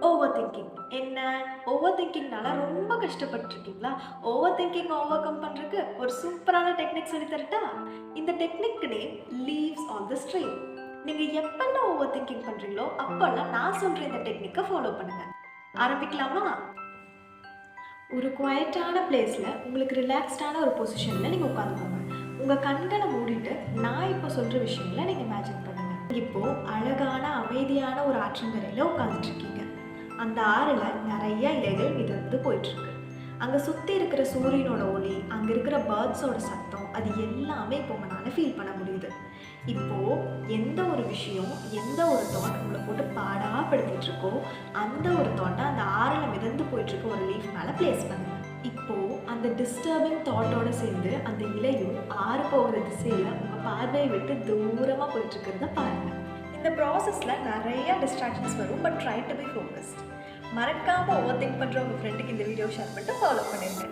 Over thinking என்ன? Over திங்கிங்னால ரொம்ப கஷ்டப்பட்டுருக்கீங்களா? Over thinking over come பண்றதுக்கு ஒரு சூப்பரான டெக்னிக் சொல்லி தரட்டா? இந்த technique name leaves on the stream. நீங்க எப்பெல்லாம் ஓவர் திங்கிங் பண்றீங்களோ அப்பெல்லாம் நான் சொல்ற இந்த டெக்னிக்கை ஃபாலோ பண்ணுங்க. ஆரம்பிக்கலாமா? ஒரு குவைட்டான பிளேஸ்ல உங்களுக்கு ரிலாக்ஸ்டான ஒரு பொசிஷன்ல நீங்க உட்காந்துக்கோங்க. உங்க கண்களை மூடிட்டு நான் இப்போ சொல்ற விஷயங்களை நீங்க இமேஜின் பண்ணுங்க. இப்போ அழகான அமைதியான ஒரு ஆற்றங்கரையில உட்காந்துட்டு இருக்கீங்க. அந்த ஆறுல நிறைய இலைகள் மிதந்து போயிட்டு இருக்கு. அங்க சுத்தி இருக்கிற சூரியனோட ஒளி, அங்க இருக்கிற பேர்ட்ஸோட சத்தம், அது எல்லாமே இப்போ உங்களால ஃபீல் பண்ண முடியுது. இப்போ எந்த ஒரு விஷயம், எந்த ஒரு தாட் உங்களை போட்டு பாடாப்படுத்திட்டு இருக்கோ, அந்த ஒரு தாட்டை அந்த ஆறுல மிதந்து போயிட்டு இருக்க ஒரு லீஃப் மேல பிளேஸ் பண்ணுங்க. இப்போ அந்த டிஸ்டர்பிங் தாட்டோட சேர்ந்து அந்த இலையும் ஆறு போகிற திசையில உங்க பார்வையை விட்டு தூரமா போயிட்டு இருக்கிறத பாருங்க. இந்த ப்ராசஸ்ல நிறைய டிஸ்ட்ராக்ஷன்ஸ் வரும், but try to be focused. மறக்காம ஓவர் திங்க் பண்ற உங்க ஃப்ரெண்டுக்கு இந்த வீடியோ ஷேர் பண்ணிட்டு ஃபாலோ பண்ணிருங்க.